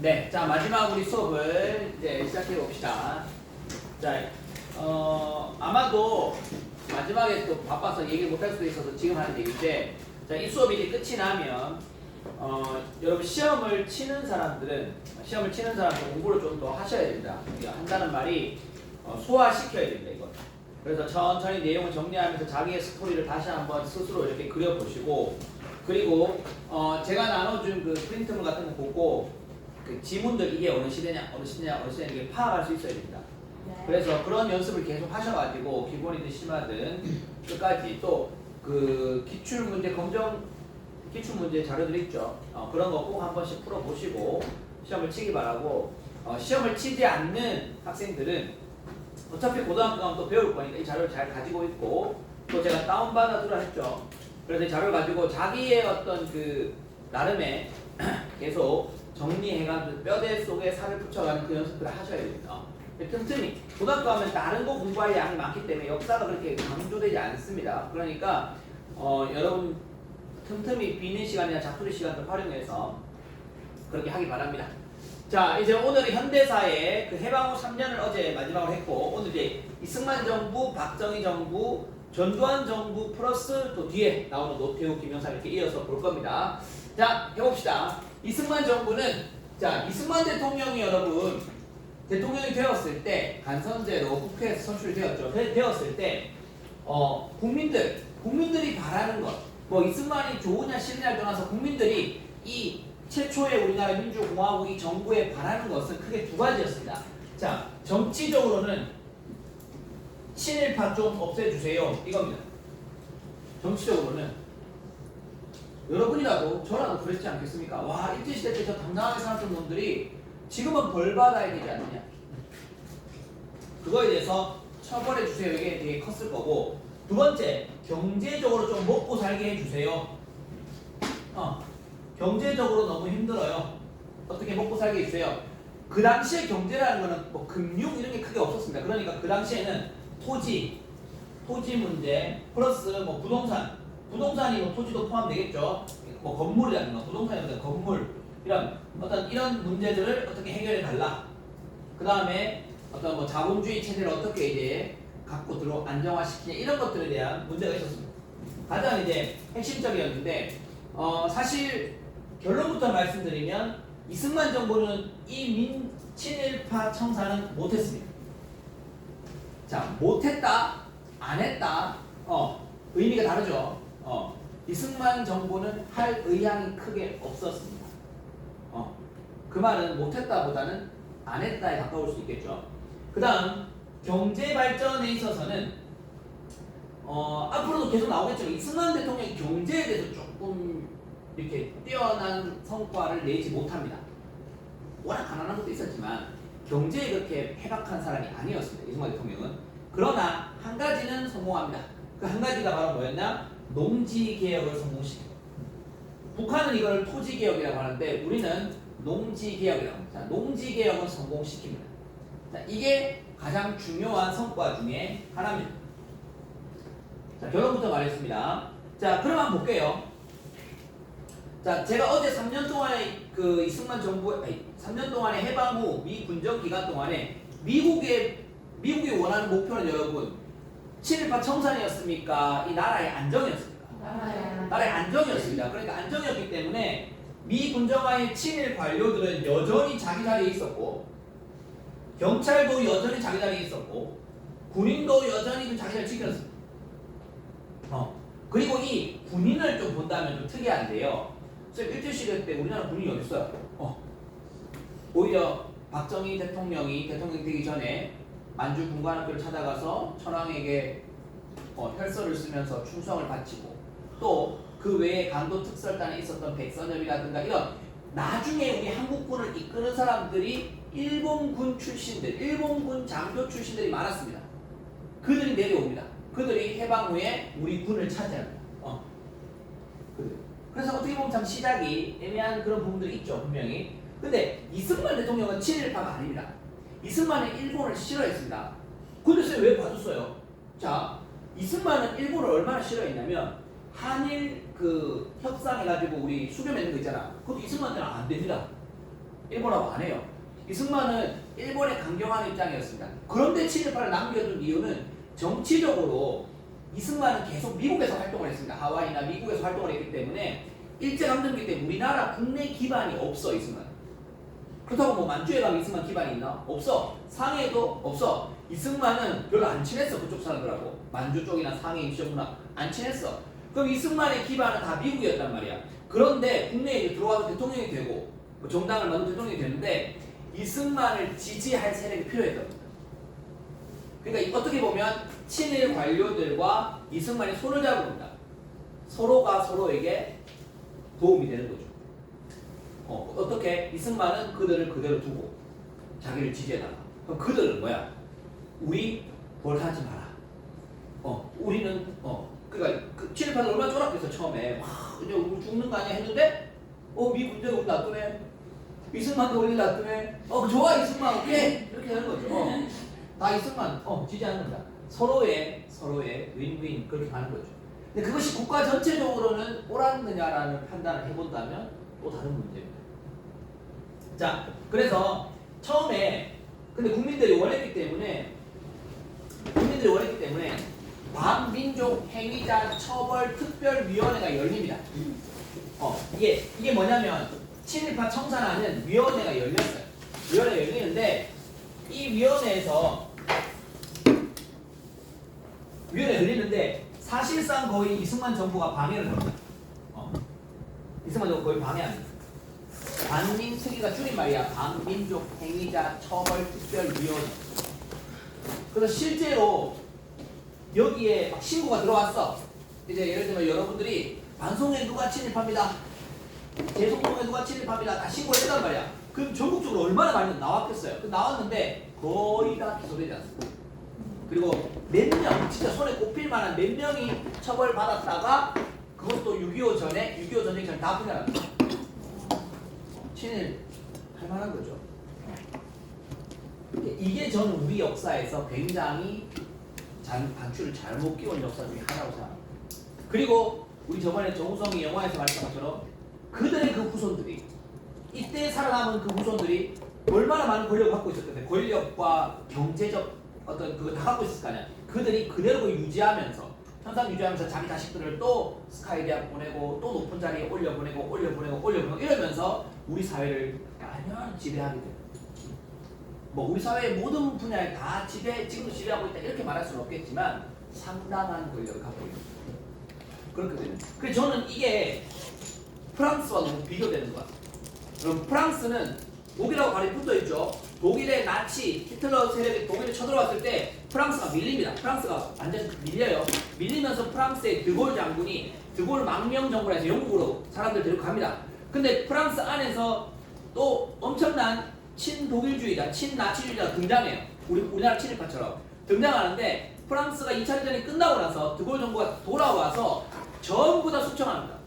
네, 자 마지막 우리 수업을 이제 시작해 봅시다. 자, 아마도 마지막에 또 바빠서 얘기 못할 수도 있어서 지금 하는 얘기인데, 자, 이 수업이 이제 끝이 나면 여러분 시험을 치는 사람들은 공부를 좀 더 하셔야 됩니다. 한다는 말이 소화시켜야 됩니다. 이거. 그래서 천천히 내용을 정리하면서 자기의 스토리를 다시 한번 스스로 이렇게 그려보시고, 그리고 제가 나눠준 그 프린트물 같은 거 보고 그 지문들 이게 어느 시대냐 이게 파악할 수 있어야 됩니다. 네. 그래서 그런 연습을 계속 하셔가지고 기본이든 심하든 끝까지 또 그 기출문제 기출문제 자료들 있죠. 그런 거 꼭 한 번씩 풀어보시고 시험을 치기 바라고, 시험을 치지 않는 학생들은 어차피 고등학교 가면 또 배울 거니까 이 자료를 잘 가지고 있고, 또 제가 다운받아 두라 했죠. 그래서 이 자료를 가지고 자기의 어떤 그 나름의 계속 정리해가지고 뼈대 속에 살을 붙여가는 그 연습들을 하셔야 됩니다. 틈틈이 고등학교 가면 다른 거 공부할 양이 많기 때문에 역사가 그렇게 강조되지 않습니다. 그러니까 여러분 틈틈이 비는 시간이나 자투리 시간도 활용해서 그렇게 하기 바랍니다. 자, 이제 오늘은 현대사의 그 해방 후 3년을 어제 마지막으로 했고, 오늘 이제 이승만 정부, 박정희 정부, 전두환 정부 플러스 또 뒤에 나오는 노태우, 김영삼 이렇게 이어서 볼 겁니다. 자, 해봅시다. 이승만 정부는, 자, 이승만 대통령이 여러분 대통령이 되었을 때 간선제로 국회에서 선출되었죠. 되었을 때 국민들이 바라는 것, 뭐 이승만이 좋으냐 싫으냐를 떠나서 국민들이 이 최초의 우리나라 민주공화국 이 정부에 바라는 것은 크게 두 가지였습니다. 자, 정치적으로는 친일파 좀 없애주세요, 이겁니다. 정치적으로는 여러분이라도 저라도 그랬지 않겠습니까? 와, 일제시대 때 저 당당하게 살았던 놈들이 지금은 벌 받아야 되지 않느냐, 그거에 대해서 처벌해 주세요, 이게 되게 컸을 거고, 두 번째, 경제적으로 좀 먹고 살게 해주세요. 경제적으로 너무 힘들어요. 어떻게 먹고 살게 해주세요. 그 당시에 경제라는 거는 뭐 금융 이런 게 크게 없었습니다. 그러니까 그 당시에는 토지 문제 플러스 뭐 부동산이 뭐 토지도 포함되겠죠. 뭐 건물이라든가 부동산이라든가 건물 이런 문제들을 어떻게 해결해 달라. 그 다음에 어떤 뭐 자본주의 체제를 어떻게 이제 갖고 들어 안정화시키냐, 이런 것들에 대한 문제가 있었습니다. 가장 이제 핵심적이었는데, 사실 결론부터 말씀드리면 이승만 정부는 이 친일파 청산은 못했습니다. 자, 못했다, 안 했다, 의미가 다르죠. 이승만 정부는 할 의향이 크게 없었습니다. 그 말은 못했다보다는 안 했다에 가까울 수 있겠죠. 그 다음 경제 발전에 있어서는 앞으로도 계속 나오겠지만 이승만 대통령이 경제에 대해서 조금 이렇게 뛰어난 성과를 내지 못합니다. 워낙 가난한 것도 있었지만 경제에 그렇게 해박한 사람이 아니었습니다, 이승만 대통령은. 그러나 한 가지는 성공합니다. 그 한 가지가 바로 뭐였냐? 농지개혁을 성공시킵니다. 북한은 이걸 토지개혁이라고 하는데 우리는 농지개혁이라고 합니다. 자, 농지개혁은 성공시킵니다. 자, 이게 가장 중요한 성과 중에 하나입니다. 자, 결론부터 말했습니다. 자, 그럼 한번 볼게요. 자, 제가 어제 3년 동안의 그 이승만 정부, 3년 동안의 해방 후 미 군정 기간 동안에 미국이 원하는 목표는 여러분 친일파 청산이었습니까? 이 나라의 안정이었습니까? 나라의 안정이었습니다. 그러니까 안정이었기 때문에 미 군정화의 친일 관료들은 여전히 자기 자리에 있었고, 경찰도 여전히 자기 자리에 있었고, 군인도 여전히 자기 자리를 지켰습니다. 그리고 이 군인을 좀 본다면 좀 특이한데요. 선생님, 일제시대 때 우리나라 군인이 어디 있어요? 오히려 박정희 대통령이 되기 전에 만주 군관학교를 찾아가서 천황에게 혈서를 쓰면서 충성을 바치고, 또 그 외에 강도 특설단에 있었던 백선엽이라든가 이런 나중에 우리 한국군을 이끄는 사람들이 일본군 출신들, 일본군 장교 출신들이 많았습니다. 그들이 내려옵니다. 그들이 해방 후에 우리 군을 차지합니다. 그래서 어떻게 보면 참 시작이 애매한 그런 부분들이 있죠, 분명히. 근데 이승만 대통령은 친일파가 아닙니다. 이승만은 일본을 싫어했습니다. 근데 쌤 왜 봐줬어요? 자, 이승만은 일본을 얼마나 싫어했냐면 한일 그 협상해가지고 우리 수교 맺는 거 있잖아. 그것도 이승만한테는 안 됩니다. 일본하고 안 해요. 이승만은 일본에 강경한 입장이었습니다. 그런데 친일파를 남겨둔 이유는 정치적으로 이승만은 계속 미국에서 활동을 했습니다. 하와이나 미국에서 활동을 했기 때문에 일제강점기 때 우리나라 국내 기반이 없어 이승만. 그렇다고 뭐 만주에 가면 이승만 기반이 있나? 없어. 상해도 없어. 이승만은 별로 안 친했어 그쪽 사람들하고. 만주 쪽이나 상해 임시정부나 안 친했어. 그럼 이승만의 기반은 다 미국이었단 말이야. 그런데 국내에 이제 들어와서 대통령이 되고 뭐 정당을 만들고 대통령이 되는데 이승만을 지지할 세력이 필요했던 겁니다. 그러니까 어떻게 보면 친일 관료들과 이승만이 손을 잡습니다. 서로가 서로에게 도움이 되는 거죠. 어떻게? 이승만은 그들을 그대로 두고 자기를 지지해달라. 그럼 그들은 뭐야? 우리 뭘 하지 마라. 우리는 그러니까 그 친일파들 얼마나 쫄았겠어 처음에. 와 이제 우리 죽는 거 아니야 했는데 미군 이제 우리 놔두네. 이승만도 우리 놔두네. 좋아 이승만 오케이 이렇게 하는 거죠. 다 이승만 지지하는 겁니다. 서로의 윈윈 그렇게 가는 거죠. 근데 그것이 국가 전체적으로는 옳았느냐라는 판단을 해본다면 또 다른 문제입니다. 자, 그래서 처음에 근데 국민들이 원했기 때문에 반민족 행위자 처벌 특별위원회가 열립니다. 이게 뭐냐면 친일파 청산하는 위원회가 열렸어요. 위원회가 열리는데 이 위원회가 열리는데 사실상 거의 이승만 정부가 방해를 합니다. 이승만 정부 거의 방해합니다. 반민특위가 줄인 말이야. 반민족 행위자 처벌 특별위원회. 그래서 실제로 여기에 막 신고가 들어왔어. 이제 예를 들면 여러분들이 반송에 누가 침입합니다. 재송동에 누가 침입합니다. 다 신고를 했단 말이야. 그럼 전국적으로 얼마나 많이 나왔겠어요. 나왔는데 거의 다 기소되지 않습니다. 그리고 몇 명, 진짜 손에 꼽힐 만한 몇 명이 처벌받았다가 그것도 6.25 전에, 6.25 전쟁 전에 다 풀려납니다. 친일 할 만한 거죠. 이게 저는 우리 역사에서 굉장히 단추를 잘못 끼운 역사 중에 하나라고 생각합니다. 그리고 우리 저번에 정우성이 영화에서 말했던 것처럼 그들의 그 후손들이 이때 살아남은 그 후손들이 얼마나 많은 권력을 갖고 있었을 텐데 권력과 경제적 어떤 그거 다 갖고 있을 거 아니야. 그들이 그대로 유지하면서 현상 유지하면서 자기 자식들을 또 스카이 대학 보내고 또 높은 자리에 올려보내고 이러면서 우리 사회를 완전 지배하게 돼요. 뭐 우리 사회의 모든 분야에 다 지금도 지배하고 있다 이렇게 말할 수는 없겠지만 상당한 권력을 갖고 있는 그렇거든요. 그래서 저는 이게 프랑스와 너무 비교되는 것 같아요. 그럼 프랑스는 독일하고 발이 붙어있죠. 독일의 나치 히틀러 세력이 독일에 쳐들어왔을 때 프랑스가 밀립니다. 프랑스가 완전 밀려요. 밀리면서 프랑스의 드골 장군이 드골 망명 정부라 해서 영국으로 사람들 데리고 갑니다. 근데 프랑스 안에서 또 엄청난 친독일주의자, 친나치주의자가 등장해요. 우리나라 친일파처럼 등장하는데 프랑스가 2차 대전이 끝나고 나서 드골 정부가 돌아와서 전부 다 수청합니다.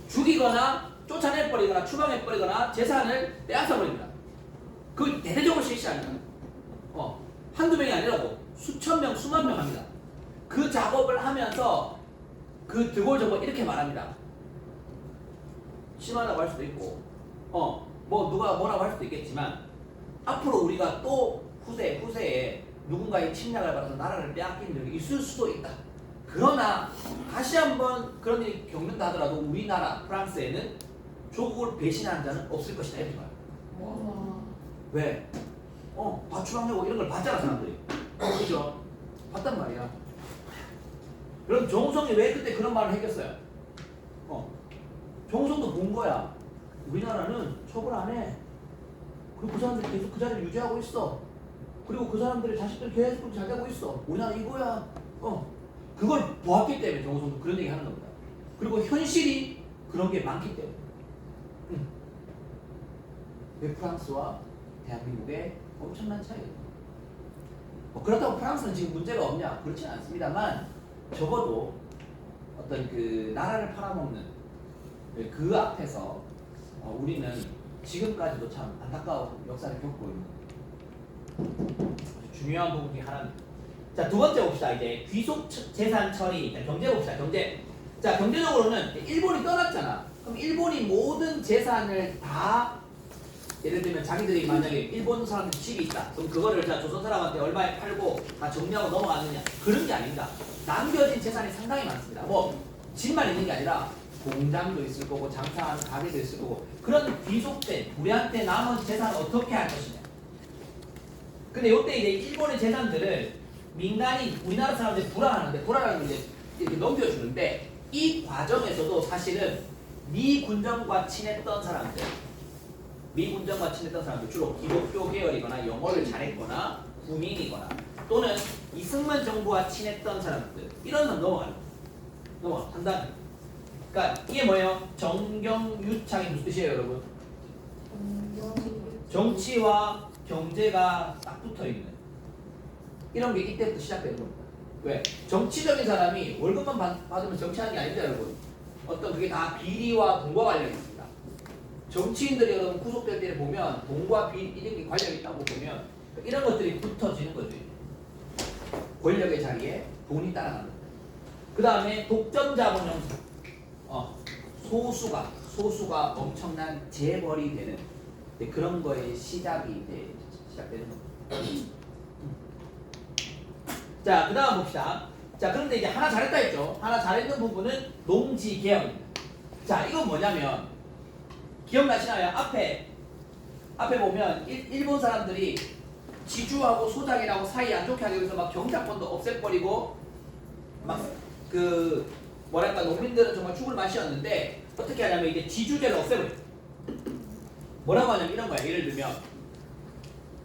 죽이거나 쫓아내버리거나 추방해버리거나 재산을 빼앗아버립니다. 그 대대적으로 실시합니다. 한두 명이 아니라고 수천 명, 수만 명 합니다. 그 작업을 하면서 그 드골 정부가 이렇게 말합니다. 심하다고 할 수도 있고 뭐 누가 뭐라고 할 수도 있겠지만 앞으로 우리가 또 후세에 누군가의 침략을 받아서 나라를 빼앗기는 적이 있을 수도 있다. 그러나 다시 한번 그런 일이 겪는다 하더라도 우리나라 프랑스에는 조국을 배신하는 자는 없을 것이다 이렇게 말해요. 왜? 과추방하고 이런 걸 봤잖아 사람들이. 그죠? 봤단 말이야. 그럼 정우성이 왜 그때 그런 말을 했겠어요? 정우성도 본 거야. 우리나라는 처벌 안 해. 그리고 그 사람들이 계속 그 자리를 유지하고 있어. 그리고 그 사람들의 자식들 계속 잘 되고 있어. 우리나라 이거야. 그걸 보았기 때문에 정우성도 그런 얘기 하는 겁니다. 그리고 현실이 그런 게 많기 때문에. 왜 프랑스와 대한민국의 엄청난 차이예요. 그렇다고 프랑스는 지금 문제가 없냐? 그렇지는 않습니다만 적어도 어떤 그 나라를 팔아먹는 그 앞에서 우리는 지금까지도 참 안타까운 역사를 겪고 있는 중요한 부분 중에 하나입니다. 자, 두 번째 봅시다. 이제 귀속 재산 처리. 자, 경제 봅시다. 경제. 자, 경제적으로는 일본이 떠났잖아. 그럼 일본이 모든 재산을 다 예를 들면 자기들이 만약에 일본 사람들 집이 있다. 그럼 그거를 자 조선 사람한테 얼마에 팔고 다 정리하고 넘어가느냐. 그런 게 아닙니다. 남겨진 재산이 상당히 많습니다. 뭐 집만 있는 게 아니라 공장도 있을 거고 장사하는 가게도 있을 거고 그런 귀속된 우리한테 남은 재산을 어떻게 할 것이냐. 근데 이때 이제 일본의 재산들을 민간인 우리나라 사람들이 불안하는데 불안하는 걸 이제 이렇게 넘겨주는데 이 과정에서도 사실은 미 군정과 친했던 사람들 주로 기독교 계열이거나 영어를 잘했거나 구민이거나 또는 이승만 정부와 친했던 사람들 이런 사람 넘어가 판단. 그러니까 이게 뭐예요? 정경유착이 무슨 뜻이에요, 여러분? 정치와 경제가 딱 붙어 있는 이런 게 이때부터 시작되는 겁니다. 왜? 정치적인 사람이 월급만 받으면 정치하는 게 아닙니다, 여러분. 어떤 그게 다 비리와 돈과 관련이 있습니다. 정치인들이 여러분 구속될 때 보면 돈과 비리 이런 게 관련이 있다고 보면 이런 것들이 붙어지는 거죠. 권력의 자리에 돈이 따라가는 거예요. 그 다음에 독점자본 형성. 소수가 엄청난 재벌이 되는 그런 거의 시작이 이제 시작되는 겁니다. 자, 그 다음 봅시다. 자, 그런데 이제 하나 잘했다 했죠. 하나 잘했는 부분은 농지개혁입니다. 자, 이건 뭐냐면 기억나시나요? 앞에 보면 일본 사람들이 지주하고 소작이라고 사이 안 좋게 하기 위해서 막 경작권도 없애버리고 막 뭐랄까 농민들은 정말 죽을 맛이었는데 어떻게 하냐면 이제 지주제를 없애버려. 뭐라고 하냐면 이런 거야. 예를 들면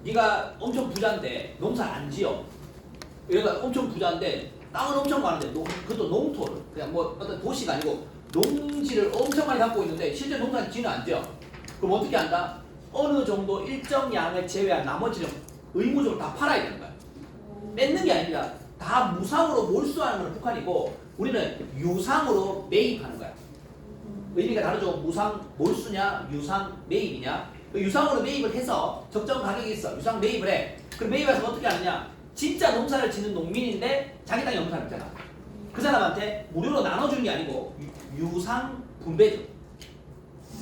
네가 엄청 부자인데 농사 안 지어. 얘가 엄청 부자인데 땅은 엄청 많은데 그것도 농토를 그냥 뭐 어떤 도시가 아니고 농지를 엄청 많이 갖고 있는데 실제 농사는 지는 안 지어. 그럼 어떻게 한다? 어느 정도 일정 양을 제외한 나머지는 의무적으로 다 팔아야 되는 거야. 뺏는 게 아니라 다 무상으로 몰수하는 건 북한이고 우리는 유상으로 매입하는 거야. 의미가 다르죠. 무상 몰수냐 유상 매입이냐. 유상으로 매입을 해서 적정 가격이 있어. 유상 매입을 해. 그럼 매입해서 어떻게 하느냐. 진짜 농사를 짓는 농민인데 자기 땅에 없는 사람 있잖아. 그 사람한테 무료로 나눠주는 게 아니고 유상 분배죠.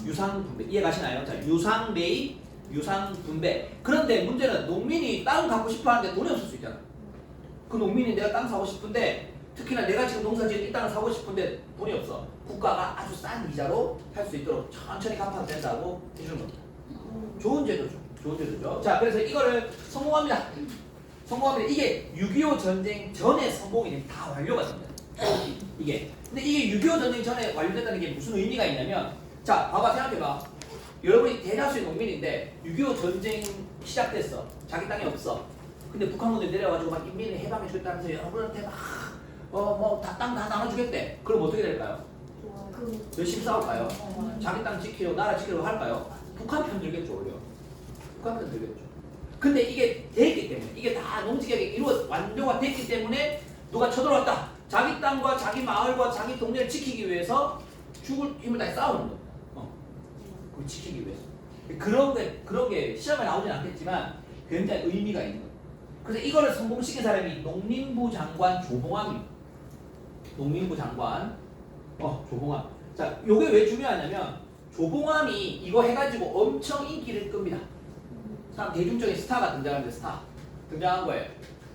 유상 분배 이해가시나요? 자, 유상 매입, 유상 분배. 그런데 문제는 농민이 땅 갖고 싶어 하는데 돈이 없을 수 있잖아. 그 농민이 내가 땅 사고 싶은데 특히나 내가 지금 농사 지은 이 땅을 사고 싶은데 돈이 없어. 국가가 아주 싼 이자로 할 수 있도록 천천히 갚아도 된다고 해주는 겁니다. 좋은 제도죠. 자, 그래서 이거를 성공합니다. 이게 6.25 전쟁 전에 성공이 다 완료가 됩니다. 이게. 근데 이게 6.25 전쟁 전에 완료됐다는 게 무슨 의미가 있냐면 자, 봐봐, 생각해봐. 여러분이 대다수의 농민인데 6.25 전쟁 시작됐어. 자기 땅이 없어. 근데 북한군들 내려와가지고 막 인민을 해방해주겠다면서 여러분한테 막 땅 다 나눠주겠대. 그럼 어떻게 될까요? 열심히 싸울까요? 자기 땅 지키려고 나라 지키려고 할까요? 북한 편 들겠죠, 오히려. 북한 편 들겠죠. 근데 이게 됐기 때문에 이게 다 농지개혁이 완료가 됐기 때문에 누가 쳐들어왔다. 자기 땅과 자기 마을과 자기 동네를 지키기 위해서 죽을 힘을 다해 싸우는 겁니다. 그걸 지키기 위해서. 그런 게 시험에 나오진 않겠지만 굉장히 의미가 있는 거예요. 그래서 이거를 성공시킨 사람이 농림부 장관 조봉암입니다. 농림부 장관 조봉암. 자, 요게 왜 중요하냐면 조봉암이 이거 해가지고 엄청 인기를 끕니다. 사람 대중적인 스타가 등장한 거예요.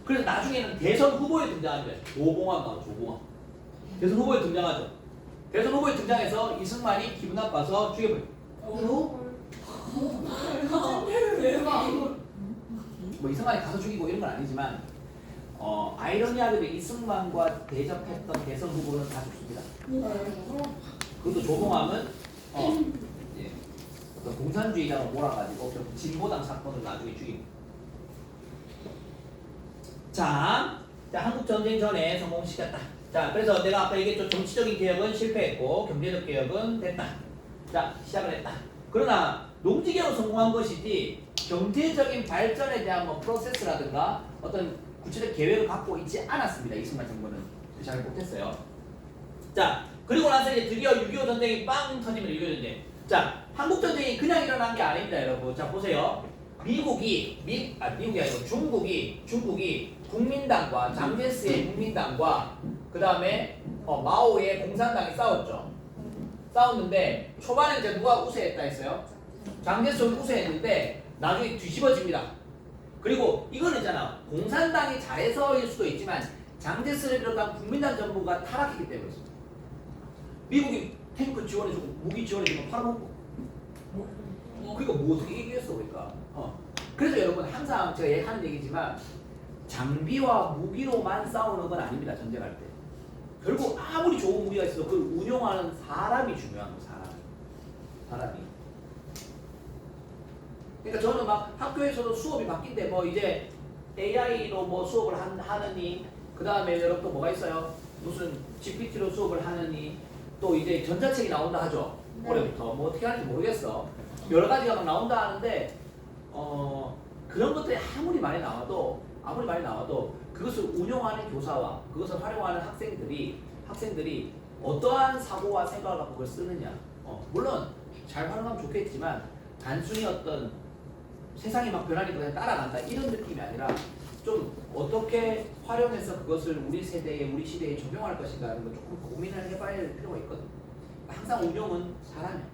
그래서 나중에는 대선 후보에 등장한 거예요. 조봉암 나와, 조봉암. 대선 후보에 등장하죠. 대선 후보에 등장해서 이승만이 기분 나빠서 죽여버려요. 뭐 이승만이 가서 죽이고 이런 건 아니지만 아이러니하게도 이승만과 대접했던 대선 후보는 다 죽습니다. 그것도 조봉암은 어떤 공산주의자로 몰아가지고 진보당 사건을 나중에 죽입니다. 자, 한국 전쟁 전에 성공시켰다. 자, 그래서 내가 아까 얘기했죠. 정치적인 개혁은 실패했고 경제적 개혁은 됐다. 자, 시작을 했다. 그러나 농지개혁은 성공한 것이지 경제적인 발전에 대한 뭐 프로세스라든가 어떤 구체적 계획을 갖고 있지 않았습니다. 이승만 정부는 잘 못했어요. 자, 그리고 나서 이제 드디어 6.25 전쟁이 빵 터지면 6.25 전쟁. 자, 한국 전쟁이 그냥 일어난 게 아닙니다, 여러분. 자, 보세요. 미국이 아니고 중국이 국민당과 장제스의 국민당과 그 다음에 마오의 공산당이 싸웠죠. 싸웠는데 초반에 이제 누가 우세했다 했어요? 장제성이 우세했는데 나중에 뒤집어집니다. 그리고 이거는 있잖아. 공산당이 잘해서일 수도 있지만 장제스를 비롯한 국민당 정부가 타락했기 때문에 그렇습니다. 미국이 탱크 지원해주고 무기 지원해주고 팔아먹고 그러니까 뭐 어떻게 이기겠어 그러니까. 그래서 여러분 항상 제가 하는 얘기지만 장비와 무기로만 싸우는 건 아닙니다. 전쟁할 때. 결국 아무리 좋은 무기가 있어도 그걸 운용하는 사람이 중요한 거예요. 사람이. 그러니까 저는 막 학교에서도 수업이 바뀐대. 뭐 이제 AI로 뭐 수업을 하느니 그 다음에 여러분 또 뭐가 있어요? 무슨 GPT로 수업을 하느니 또 이제 전자책이 나온다 하죠. 네. 올해부터 뭐 어떻게 하는지 모르겠어. 여러 가지가 막 나온다 하는데 그런 것들이 아무리 많이 나와도 그것을 운용하는 교사와 그것을 활용하는 학생들이 어떠한 사고와 생각을 갖고 그걸 쓰느냐. 물론 잘 활용하면 좋겠지만 단순히 어떤 세상이 막 변하니까 그냥 따라간다 이런 느낌이 아니라 좀 어떻게 활용해서 그것을 우리 세대에 우리 시대에 적용할 것인가 하는 걸 조금 고민을 해봐야 할 필요가 있거든. 항상 운용은 사람이야.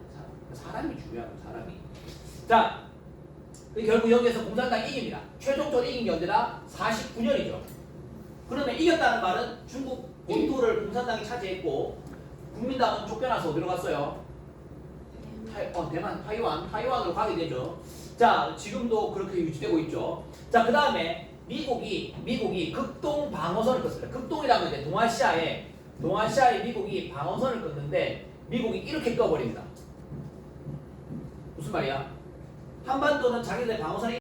사람이 중요하고 사람이. 자, 결국 여기에서 공산당이 이깁니다. 최종적으로 이긴 게 언제다? 49년이죠. 그러면 이겼다는 말은 중국 본토를 공산당이 차지했고 국민당은 쫓겨나서 어디로 갔어요? 대만, 타이완으로 가게 되죠. 자, 지금도 그렇게 유지되고 있죠. 자, 그 다음에 미국이 극동 방어선을 껐습니다. 극동이라면 이제 동아시아에 미국이 방어선을 껐는데 미국이 이렇게 꺼버립니다. 무슨 말이야? 한반도는 자기들의 방어선이